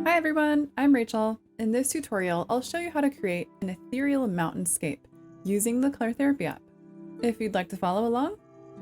Hi everyone, I'm Rachel. In this tutorial, I'll show you how to create an ethereal mountainscape using the Color Therapy app. If you'd like to follow along,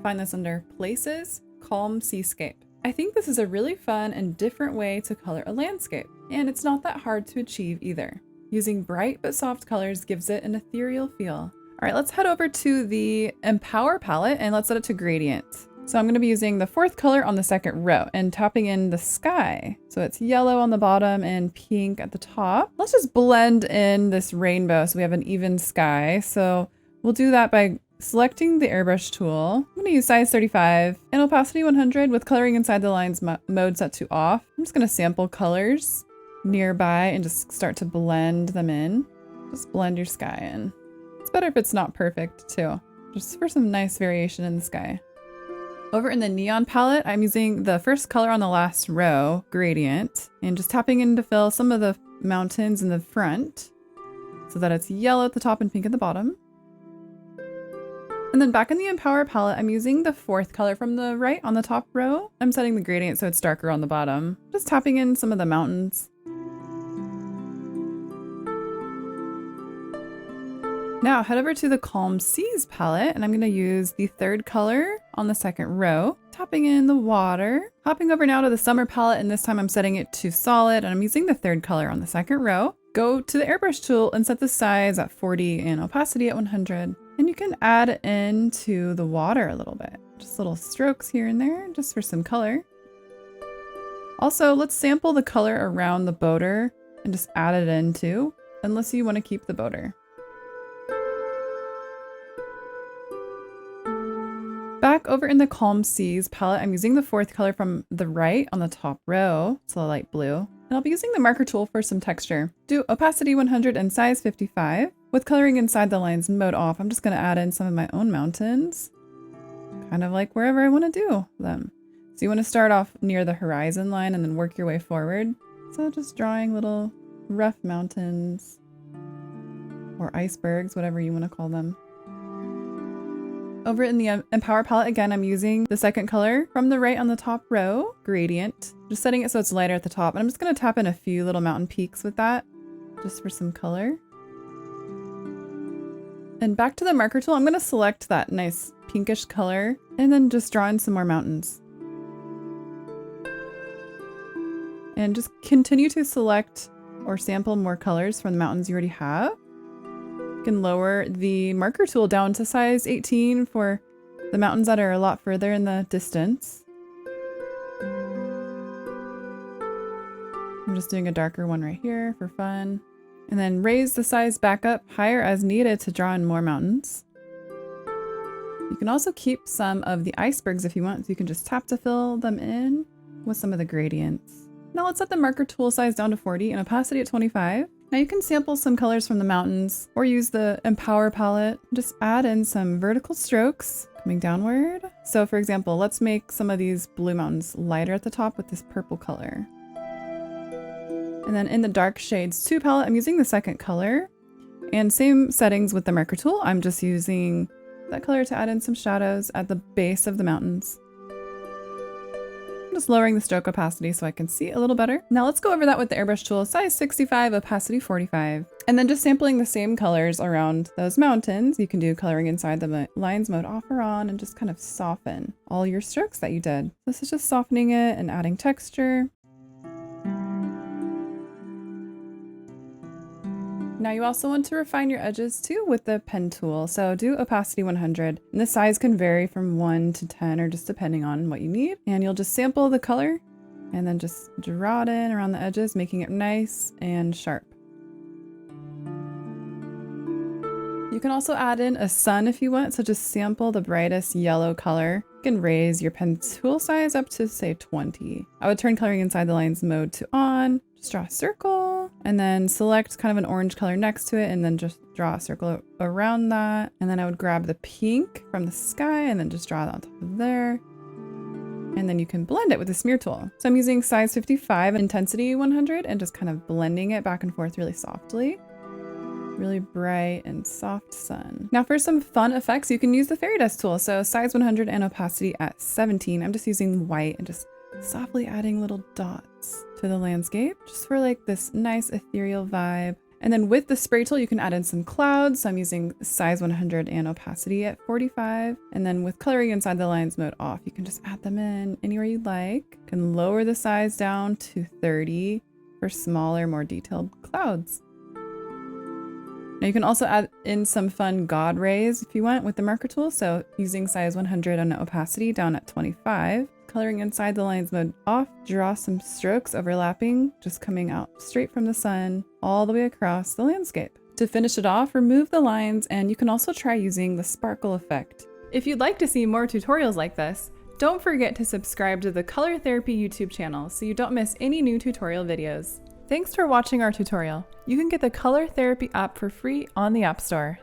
find this under Places, Calm Seascape. I think this is a really fun and different way to color a landscape, and it's not that hard to achieve either. Using bright but soft colors gives it an ethereal feel. All right, let's head over to the Empower palette and let's set it to gradient. So I'm going to be using the fourth color on the second row and tapping in the sky. So it's yellow on the bottom and pink at the top. Let's just blend in this rainbow so we have an even sky. So we'll do that by selecting the AIRBRUSH tool. I'm going to use size 35 and opacity 100 with coloring inside the lines mode set to off. I'm just going to sample colors nearby and just start to blend them in. Just blend your sky in. It's better if it's not perfect too, just for some nice variation in the sky. Over in the neon palette, I'm using the first color on the last row, gradient, and just tapping in to fill some of the mountains in the front so that it's yellow at the top and pink at the bottom. And then back in the Empower palette, I'm using the fourth color from the right on the top row. I'm setting the gradient so it's darker on the bottom. Just tapping in some of the mountains. Now head over to the Calm Seas palette and I'm going to use the third color on the second row, tapping in the water. Hopping over now to the Summer palette, and this time I'm setting it to solid and I'm using the third color on the second row. Go to the AIRBRUSH tool and set the size at 40 and opacity at 100. And you can add into the water a little bit. Just little strokes here and there just for some color. Also, let's sample the color around the boater and just add it in too, unless you want to keep the boater. Back over in the Calm Seas palette, I'm using the fourth color from the right on the top row, so a light blue. And I'll be using the marker tool for some texture. Do opacity 100 and size 55. With coloring inside the lines mode off, I'm just going to add in some of my own mountains, kind of like wherever I want to do them. So you want to start off near the horizon line and then work your way forward. So just drawing little rough mountains or icebergs, whatever you want to call them. Over in the Empower palette, again, I'm using the second color from the right on the top row, gradient, just setting it so it's lighter at the top. And I'm just going to tap in a few little mountain peaks with that, just for some color. And back to the marker tool, I'm going to select that nice pinkish color and then just draw in some more mountains. And just continue to select or sample more colors from the mountains you already have. Can lower the marker tool down to size 18 for the mountains that are a lot further in the distance. I'm just doing a darker one right here for fun. And then raise the size back up higher as needed to draw in more mountains. You can also keep some of the icebergs if you want, so you can just tap to fill them in with some of the gradients. Now let's set the marker tool size down to 40 and opacity at 25. Now you can sample some colors from the mountains or use the Empower palette. Just add in some vertical strokes coming downward. So for example, let's make some of these blue mountains lighter at the top with this purple color. And then in the Dark Shades 2 palette, I'm using the second color. And same settings with the marker tool. I'm just using that color to add in some shadows at the base of the mountains. Just lowering the stroke opacity so I can see a little better. Now let's go over that with the AIRBRUSH tool, size 65, opacity 45. And then just sampling the same colors around those mountains. You can do coloring inside the lines mode off or on and just kind of soften all your strokes that you did. This is just softening it and adding texture. Now you also want to refine your edges too with the pen tool. So do opacity 100. And the size can vary from 1 to 10 or just depending on what you need. And you'll just sample the color and then just draw it in around the edges, making it nice and sharp. You can also add in a sun if you want. So just sample the brightest yellow color. You can raise your pen tool size up to say 20. I would turn coloring inside the lines mode to on, just draw a circle. And then select kind of an orange color next to it and then just draw a circle around that. And then I would grab the pink from the sky and then just draw that on top of there. And then you can blend it with the smear tool. So I'm using size 55, intensity 100, and just kind of blending it back and forth really softly. Really bright and soft sun. Now for some fun effects, you can use the fairy dust tool. So size 100 and opacity at 17. I'm just using white and just softly adding little dots to the landscape, just for like this nice ethereal vibe. And then with the spray tool, you can add in some clouds. So I'm using size 100 and opacity at 45. And then with coloring inside the lines mode off, you can just add them in anywhere you'd like. You can lower the size down to 30 for smaller, more detailed clouds. Now you can also add in some fun God rays if you want with the marker tool. So using size 100 and opacity down at 25. Coloring inside the lines mode off, draw some strokes overlapping, just coming out straight from the sun all the way across the landscape. To finish it off, remove the lines, and you can also try using the sparkle effect. If you'd like to see more tutorials like this, don't forget to subscribe to the Color Therapy YouTube channel so you don't miss any new tutorial videos. Thanks for watching our tutorial. You can get the Color Therapy app for free on the App Store.